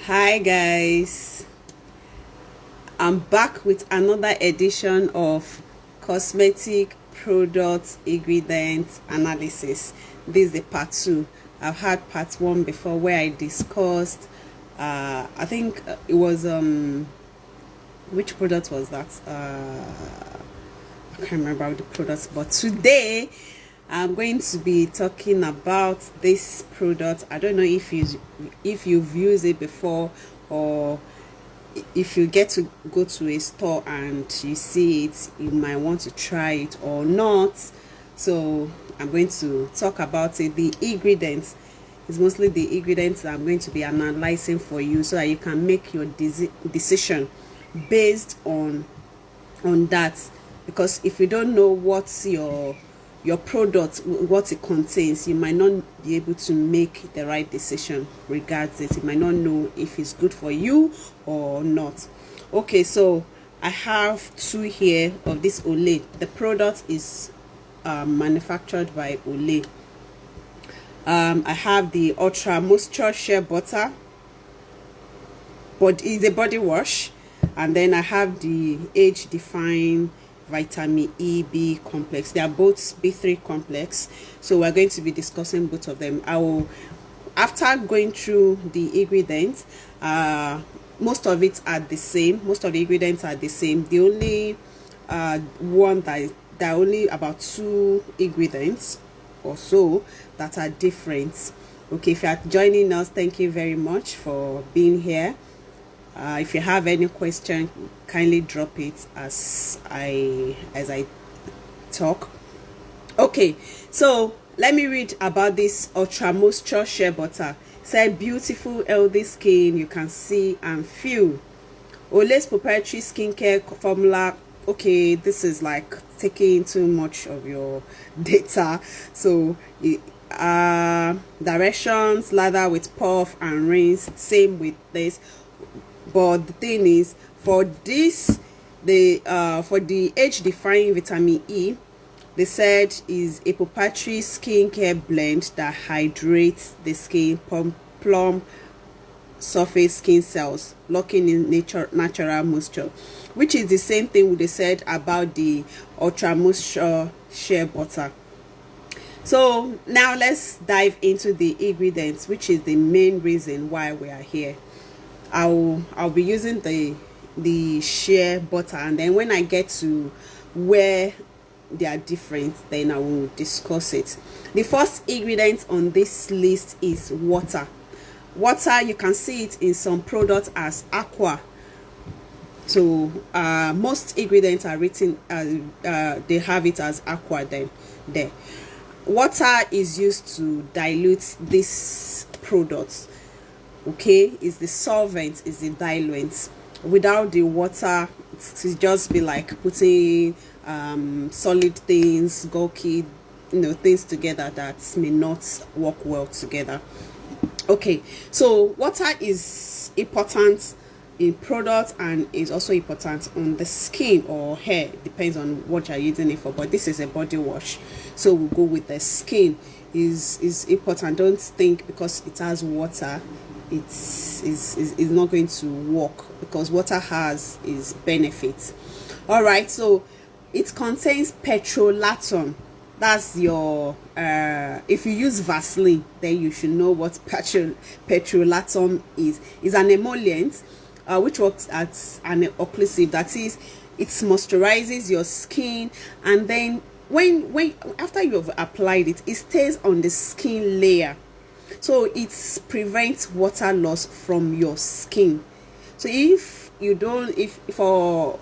Hi guys, I'm back with another edition of cosmetic product ingredients analysis. This is the part 2. I've had part 1 before where I discussed I think it was which product was that? I can't remember the products, but today I'm going to be talking about this product. I don't know if you've used it before, or if you get to go to a store and you see it, you might want to try it or not. So I'm going to talk about it. The ingredients is mostly the ingredients that I'm going to be analyzing for you, so that you can make your decision based on that. Because if you don't know what's your product, what it contains, you might not be able to make the right decision regards it. You might not know if it's good for you or not. Okay, so I have 2 here of this Olay. The product is manufactured by Olay. I have the Ultra Moisture Shea Butter, but it's a body wash, and then I have the Age Define Vitamin E B complex. They are both B3 complex, so we're going to be discussing both of them. I will, after going through the ingredients, most of it are the same. Most of the ingredients are the same. The only one that there are only about 2 ingredients or so that are different. Okay, if you are joining us, thank you very much for being here. If you have any question, kindly drop it as I talk. Okay, so let me read about this Ultra Moisture Shea Butter. Said beautiful, healthy skin you can see and feel. Olay's proprietary skincare formula. Okay, this is like taking too much of your data. So directions, lather with puff and rinse. Same with this. But the thing is, for this, for the Age Defying Vitamin E, they said is a proprietary skincare blend that hydrates the skin, plump surface skin cells, locking in natural moisture, which is the same thing they said about the Ultra Moisture Shea Butter. So now let's dive into the ingredients, which is the main reason why we are here. I'll be using the shea butter, and then when I get to where they are different, then I will discuss it. The first ingredient on this list is water. Water, you can see it in some products as aqua. So most ingredients are written they have it as aqua. Then there, water is used to dilute this product. Okay, is the solvent, is the diluent. Without the water, it just be like putting solid things, bulky, things together that may not work well together. Okay, so water is important in products and is also important on the skin or hair, depends on what you're using it for, but this is a body wash, so we'll go with the skin. Is important. Don't think because it has water it's not going to work, because water has its benefits. All right, so it contains petrolatum. That's your if you use Vaseline, then you should know what petrolatum is. It's an emollient which works as an occlusive. That is, it moisturizes your skin, and then when after you've applied it, it stays on the skin layer, so it prevents water loss from your skin. So if you don't, if for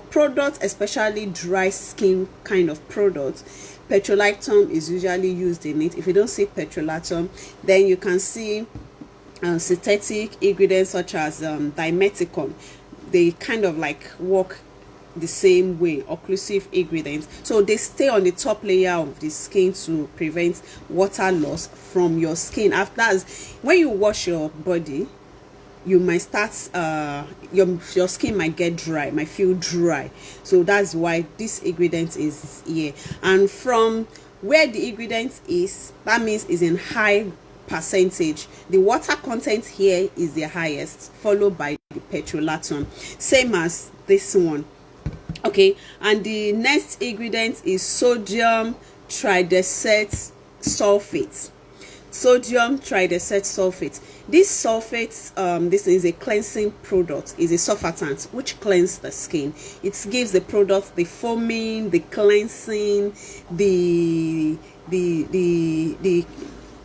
products, especially dry skin kind of products, petrolatum is usually used in it. If you don't see petrolatum, then you can see synthetic ingredients such as dimeticum. They kind of like work the same way, occlusive ingredients, so they stay on the top layer of the skin to prevent water loss from your skin. After that, when you wash your body, you might start your skin might get dry, might feel dry. So that's why this ingredient is here. And from where the ingredient is, that means is in high percentage. The water content here is the highest, followed by the petrolatum, same as this one. Okay, and the next ingredient is sodium tridesert sulfate. Sodium tridesert sulfate. This sulfate, this is a cleansing product, is a surfactant which cleanses the skin. It gives the product the foaming, the cleansing, the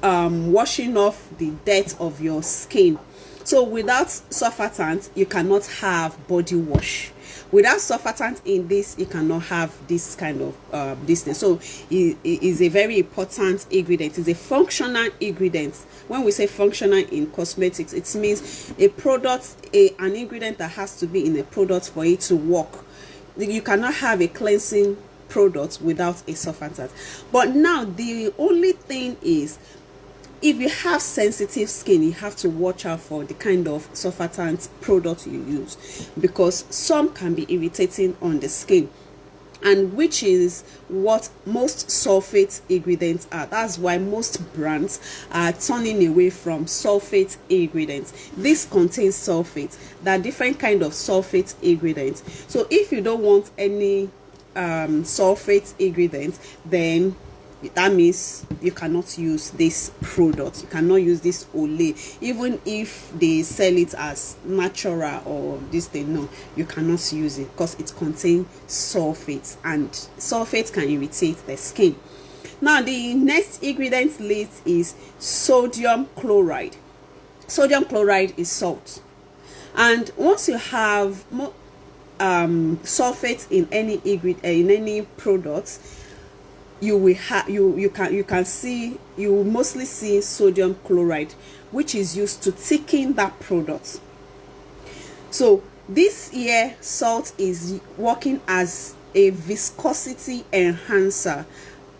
washing off the dirt of your skin. So without surfactant, you cannot have body wash. Without surfactant in this, you cannot have this kind of this thing. So it is a very important ingredient. It's a functional ingredient. When we say functional in cosmetics, it means a product, an ingredient that has to be in a product for it to work. You cannot have a cleansing product without a surfactant. But now the only thing is, if you have sensitive skin, you have to watch out for the kind of surfactant product you use, because some can be irritating on the skin, and which is what most sulfate ingredients are. That's why most brands are turning away from sulfate ingredients. This contains sulfate. There are different kind of sulfate ingredients. So if you don't want any sulfate ingredients, then that means you cannot use this product. You cannot use this Olay, even if they sell it as natural or this thing. No, you cannot use it because it contains sulfates, and sulfates can irritate the skin. Now the next ingredient list is sodium chloride. Sodium chloride is salt, and once you have sulfates in any ingredient, in any product, you will have you will mostly see sodium chloride, which is used to thicken that product. So this here salt is working as a viscosity enhancer,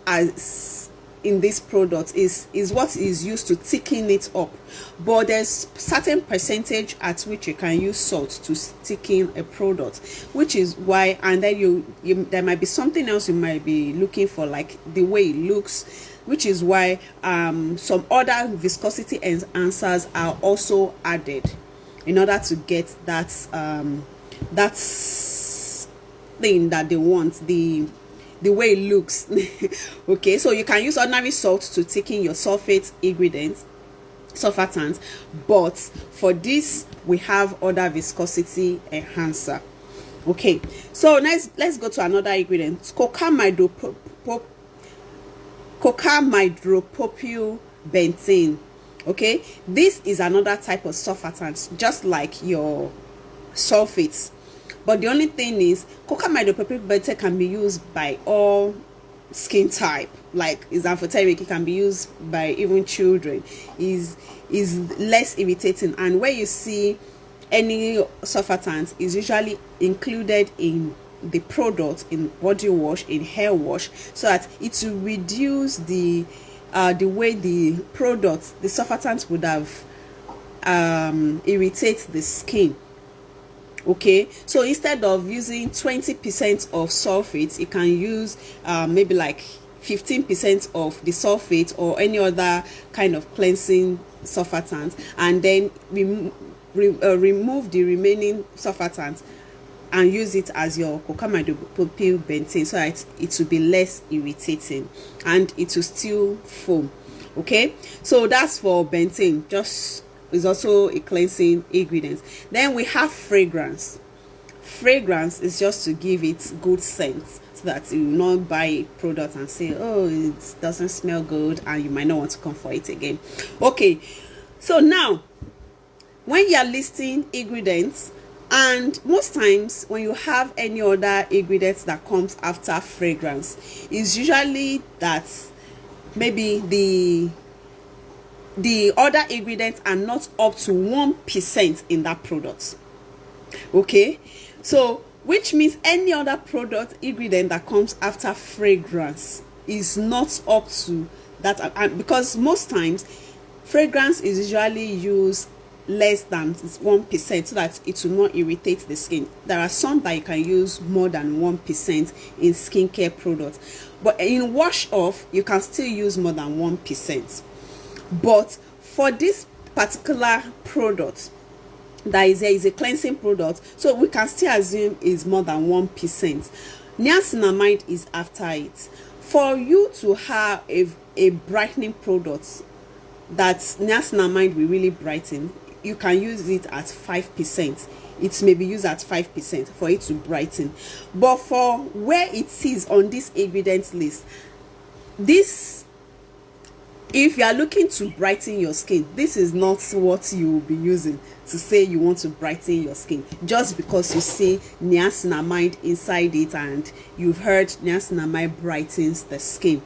as in this product is what is used to thicken it up. But there's certain percentage at which you can use salt to thicken a product, which is why, and then you there might be something else you might be looking for, like the way it looks, which is why some other viscosity enhancers are also added in order to get that that thing that they want, the way it looks. Okay, so you can use ordinary salt to thicken your sulfate ingredients, surfactants, but for this we have other viscosity enhancer. Okay, so let's go to another ingredient, cocamidopropyl benzene. Okay, this is another type of surfactant, just like your sulfates. But the only thing is, cocamidopropyl benzene can be used by all skin type. Like is amphoteric, it can be used by even children. Is less irritating, and where you see any surfactant is usually included in the product, in body wash, in hair wash, so that it will reduce the way the product, the surfactant would have irritate the skin. Okay, so instead of using 20% of sulfate, you can use maybe like 15% of the sulfate or any other kind of cleansing surfactant, and then remove the remaining surfactant and use it as your cocamidopropyl benzene, so that it will be less irritating and it will still foam. Okay, so that's for benzene. Just is also a cleansing ingredient. Then we have fragrance. Fragrance is just to give it good scent, so that you will not buy a product and say, oh, it doesn't smell good, and you might not want to come for it again. Okay, so now when you are listing ingredients, and most times when you have any other ingredients that comes after fragrance, is usually that maybe the other ingredients are not up to 1% in that product. Okay, so which means any other product ingredient that comes after fragrance is not up to that, and because most times fragrance is usually used less than 1%, so that it will not irritate the skin. There are some that you can use more than 1% in skincare products, but in wash off you can still use more than 1%. But for this particular product that is there, is a cleansing product, so we can still assume is more than 1%. Niacinamide is after it. For you to have a brightening product that niacinamide will really brighten, you can use it at 5%. It may be used at 5% for it to brighten. But for where it is on this ingredient list, this, if you are looking to brighten your skin, this is not what you will be using to say you want to brighten your skin, just because you see niacinamide inside it and you've heard niacinamide brightens the skin.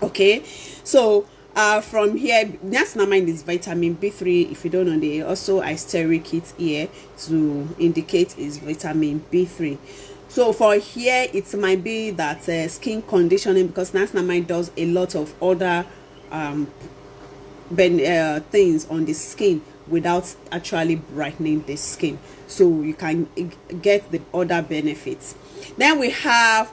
Okay, so from here, niacinamide is vitamin B3. If you don't know, they also asterisk it here to indicate is vitamin B3. So for here, it might be that skin conditioning, because niacinamide does a lot of other things on the skin without actually brightening the skin, so you can get the other benefits. Then we have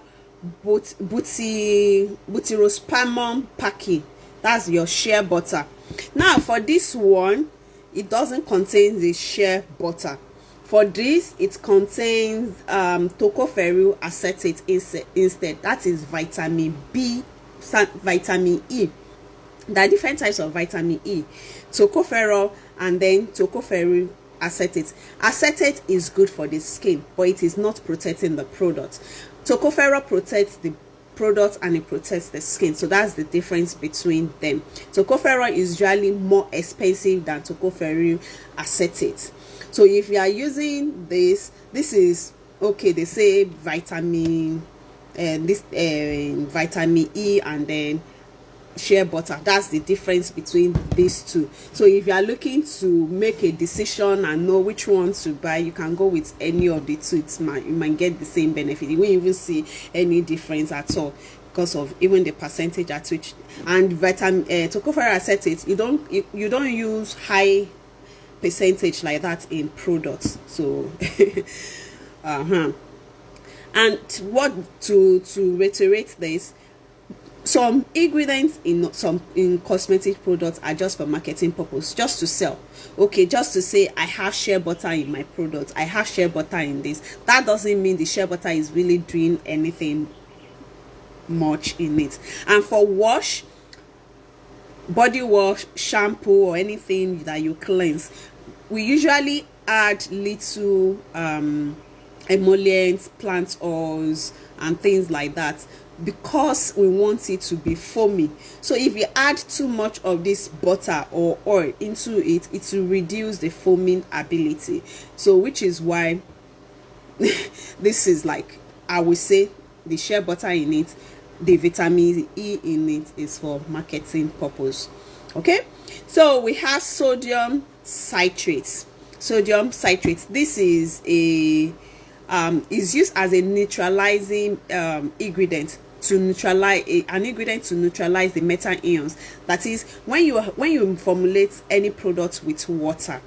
butyrospamon packing. That's your shea butter. Now for this one, it doesn't contain the shea butter. For this, it contains tocopherol acetate instead. That is vitamin B, vitamin E. There are different types of vitamin E, tocopherol and then tocopherol acetate. Acetate is good for the skin, but it is not protecting the product. Tocopherol protects the product and it protects the skin, so that's the difference between them. Tocopherol is usually more expensive than tocopherol acetate. So if you are using this is okay. They say vitamin vitamin E and then shea butter. That's the difference between these two. So if you are looking to make a decision and know which one to buy, you can go with any of the two. You might get the same benefit. You won't even see any difference at all because of even the percentage at which. And vitamin tocopherol acetate, you don't use high percentage like that in products. So and what to reiterate this, some ingredients in cosmetic products are just for marketing purpose, just to sell. Okay, just to say I have shea butter in my product, I have shea butter in this. That doesn't mean the shea butter is really doing anything much in it. And for wash, body wash, shampoo, or anything that you cleanse, we usually add little emollients, plant oils, and things like that, because we want it to be foamy. So if you add too much of this butter or oil into it, it will reduce the foaming ability. So which is why this is like, I would say the shea butter in it, the vitamin E in it is for marketing purpose. Okay, so we have sodium citrate. Sodium citrate, this is is used as a neutralizing ingredient to neutralize the metal ions. That is, when you formulate any product with water,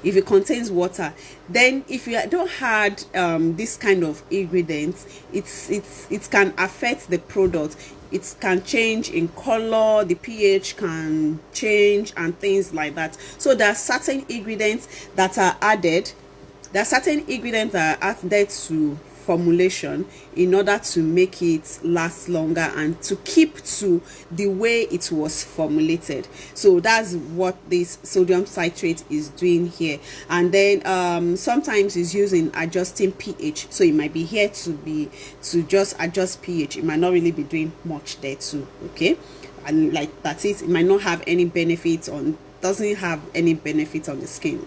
if it contains water, then if you don't add this kind of ingredients, it can affect the product. It can change in color, the pH can change, and things like that. So there are certain ingredients that are added. There are certain ingredients that are added to formulation in order to make it last longer and to keep to the way it was formulated. So that's what this sodium citrate is doing here. And then sometimes it's used in adjusting pH. So it might be here to just adjust pH. It might not really be doing much there too. Okay, and like that's it. It might not have any benefits on, doesn't have any benefit on the skin.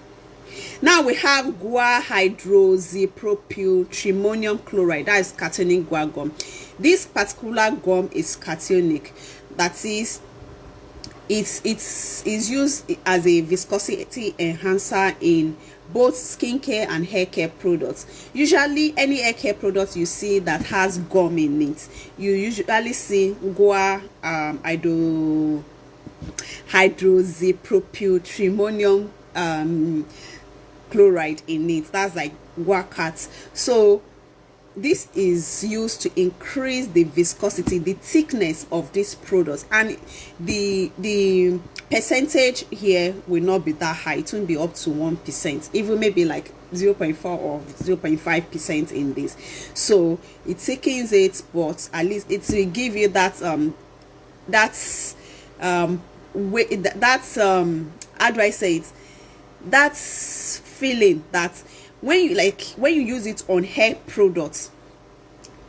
Now we have guar hydroxypropyl trimonium chloride. That is cationic guar gum. This particular gum is cationic. That is, it's used as a viscosity enhancer in both skincare and hair care products. Usually any hair care product you see that has gum in it, you usually see guar hydroxypropyl trimonium chloride in it. That's like guacat. So this is used to increase the viscosity, the thickness of this product, and the percentage here will not be that high. It won't be up to 1%, even maybe like 0.4 or 0.5% in this. So it thickens it, but at least it will give you that how do I say it, that's feeling that when you use it on hair products,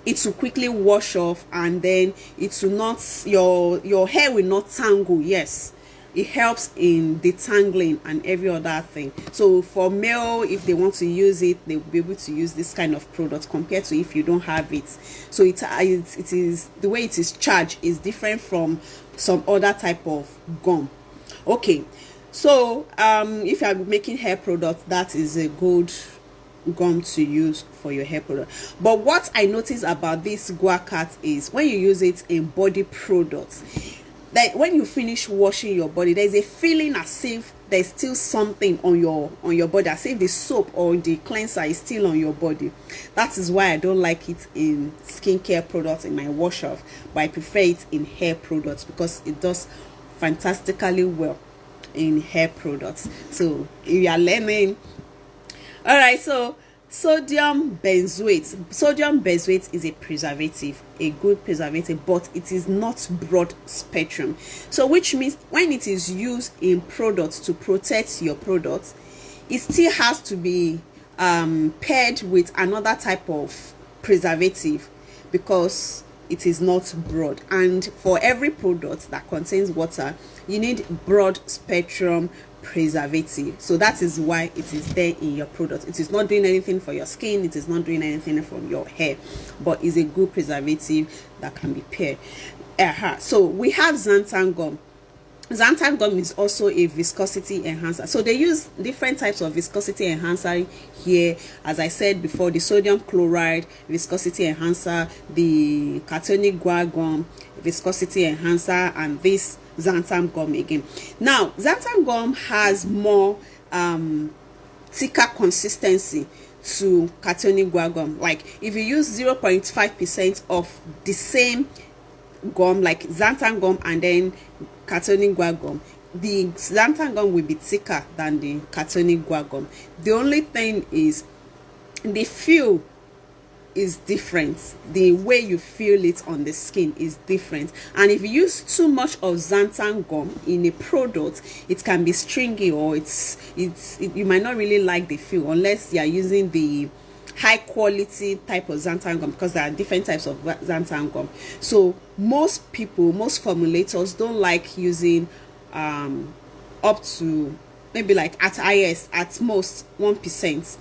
it will quickly wash off, and then it will not, your hair will not tangle. Yes, it helps in detangling and every other thing. So for male, if they want to use it, they will be able to use this kind of product compared to if you don't have it. So it is the way it is charged is different from some other type of gum. Okay, so if you are making hair products, that is a good gum to use for your hair product. But what I notice about this guacat is when you use it in body products, like when you finish washing your body, there's a feeling as if there's still something on your body, as if the soap or the cleanser is still on your body. That is why I don't like it in skincare products in my wash off, but I prefer it in hair products because it does fantastically well in hair products. So if you are learning, all right, so sodium benzoate is a preservative, a good preservative, but it is not broad spectrum. So which means when it is used in products to protect your products, it still has to be paired with another type of preservative because it is not broad. And for every product that contains water, you need broad spectrum preservative. So that is why it is there in your product. It is not doing anything for your skin, it is not doing anything from your hair, but is a good preservative that can be paired. So we have xanthan gum. Xanthan gum is also a viscosity enhancer. So they use different types of viscosity enhancer here. As I said before, the sodium chloride viscosity enhancer, the cationic guar gum viscosity enhancer, and this xanthan gum again. Now xanthan gum has more thicker consistency to cationic guar gum. Like if you use 0.5% of the same gum, like xanthan gum and then cationic guar gum, the xanthan gum will be thicker than the cationic guar gum. The only thing is the feel is different. The way you feel it on the skin is different, and if you use too much of xanthan gum in a product, it can be stringy, or you might not really like the feel unless you are using the high quality type of xanthan gum, because there are different types of xanthan gum. So most formulators don't like using up to maybe like at most 1%,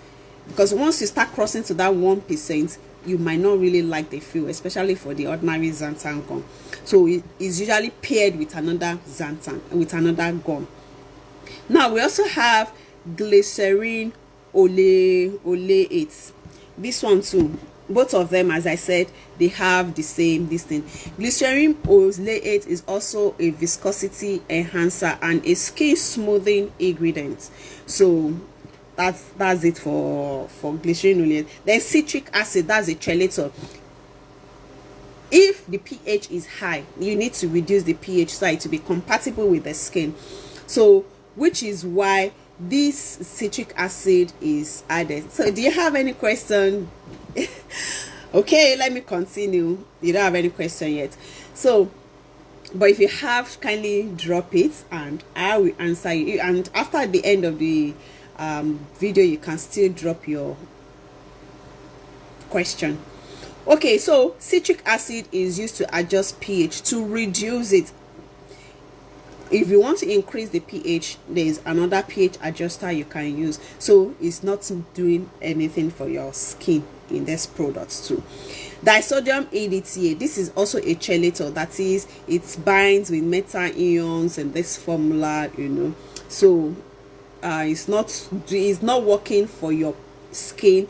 because once you start crossing to that 1%, you might not really like the feel, especially for the ordinary xanthan gum. So it is usually paired with another gum. Now we also have glycerin oleate. This one too, both of them, as I said, they have the same thing. Glycerin oleate is also a viscosity enhancer and a skin smoothing ingredient. So that's it for glycerin oleate. Then citric acid, that's a chelator. If the pH is high, you need to reduce the pH so to be compatible with the skin. So which is why this citric acid is added. So do you have any question? Okay, let me continue. You don't have any question yet. So but if you have, kindly drop it and I will answer you. And after the end of the video, you can still drop your question. Okay, so citric acid is used to adjust pH, to reduce it. If you want to increase the pH, there is another pH adjuster you can use. So it's not doing anything for your skin in this product too. Disodium ADTA, this is also a chelator, that is, it binds with metal ions and this formula, so it's not working for your skin,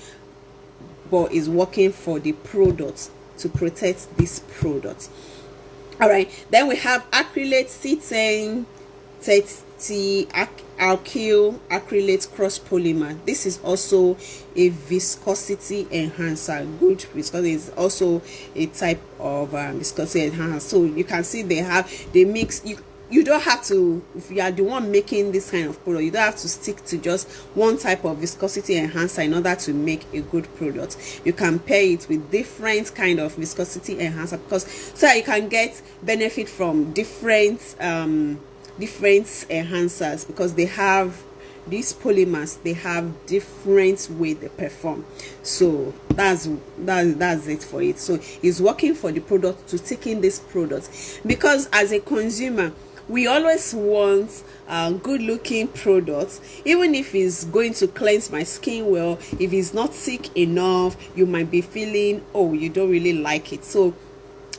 but is working for the product to protect this product. All right, then we have acrylate C10 30 alkyl acrylate cross polymer. This is also a viscosity enhancer, good viscosity. Is also a type of viscosity enhancer. So you can see they mix. you don't have to, if you are the one making this kind of product, you don't have to stick to just one type of viscosity enhancer in order to make a good product. You can pair it with different kind of viscosity enhancer, because so that you can get benefit from different enhancers, because they have these polymers, they have different way they perform. So that's it for it. So it's working for the product to take in this product, because as a consumer, we always want good looking products. Even if it's going to cleanse my skin well, if it's not thick enough, you might be feeling, oh, you don't really like it. So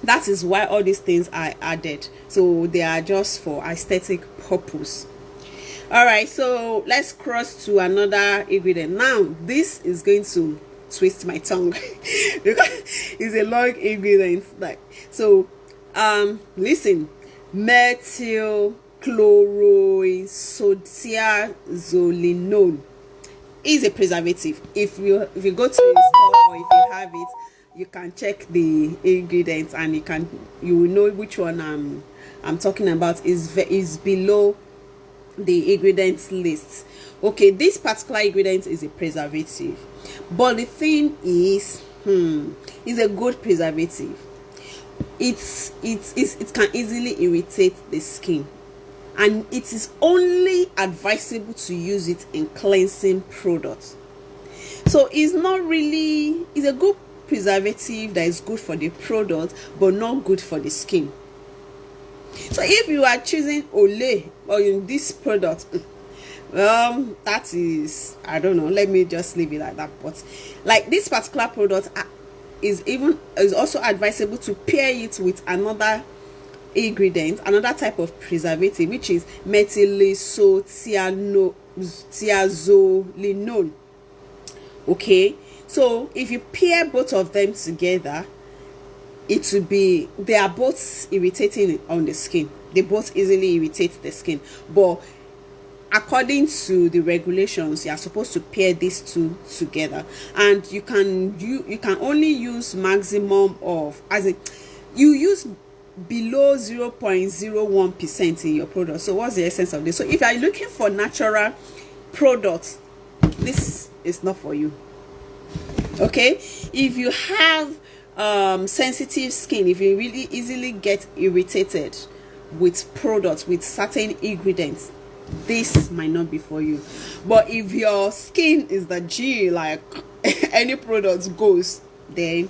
that is why all these things are added. So they are just for aesthetic purpose. All right, so let's cross to another ingredient. Now this is going to twist my tongue because it's a long ingredient. Like, so listen, methylchloroisothiazolinone is a preservative. If you go to a store, or if you have it, you can check the ingredients and you will know which one I'm talking about. Is below the ingredients list. Okay, this particular ingredient is a preservative, but the thing is, it's a good preservative. It can easily irritate the skin, and it is only advisable to use it in cleansing products. So it's a good preservative that is good for the product but not good for the skin. So if you are choosing Olay or in this product, that is, I don't know, let me just leave it like that. But like this particular product is also advisable to pair it with another ingredient, another type of preservative, which is methylisothiazolinone. Okay, so if you pair both of them together, it will be, they are both irritating on the skin. They both easily irritate the skin, but according to the regulations, you are supposed to pair these two together, and you can only use maximum of, as in, you use below 0.01% in your product. So what's the essence of this? So if you are looking for natural products, this is not for you. Okay, if you have sensitive skin, if you really easily get irritated with products with certain ingredients, this might not be for you. But if your skin is the G, like any product goes, then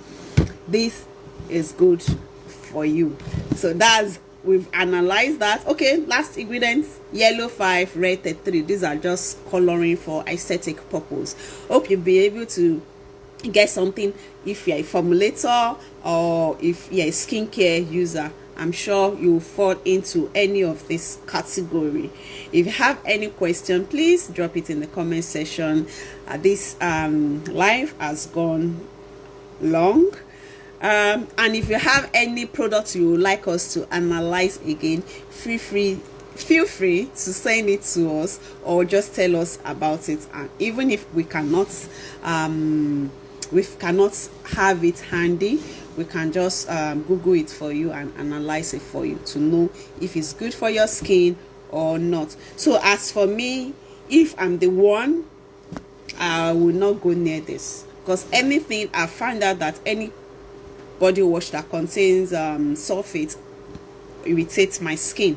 this is good for you. So we've analyzed that. Okay, last ingredients: yellow 5, red 3. These are just coloring for aesthetic purpose. Hope you'll be able to get something if you're a formulator or if you're a skincare user. I'm sure you'll fall into any of this category. If you have any question, please drop it in the comment section. This live has gone long, and if you have any products you would like us to analyze again, feel free to send it to us, or just tell us about it. And even if we cannot have it handy, we can just Google it for you and analyze it for you to know if it's good for your skin or not. So as for me, if I'm the one, I will not go near this, because anything, I find out that any body wash that contains sulfate irritates my skin,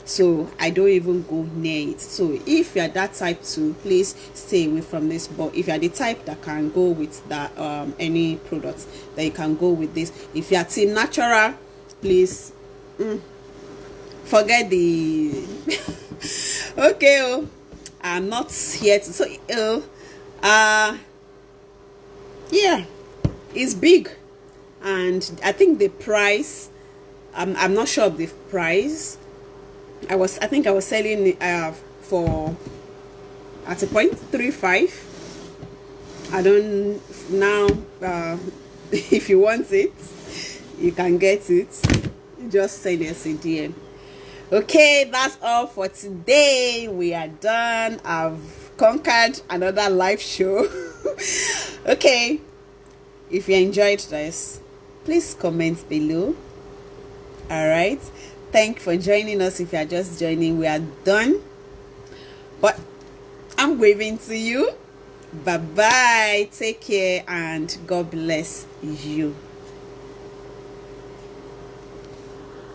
so I don't even go near it. So if you're that type too, please stay away from this. But if you're the type that can go with that any products, that you can go with this. If you're team natural, please forget the okay, I'm not here to, so yeah, it's big, and I think the price, I'm not sure of the price. I think I was selling for at a point 3.5. I don't now. If you want it, you can get it. Just send us a DM. Okay, that's all for today. We are done. I've conquered another live show. Okay, if you enjoyed this, please comment below. All right, Thank you for joining us. If you are just joining, we are done, but I'm waving to you. Bye bye, take care, and God bless you.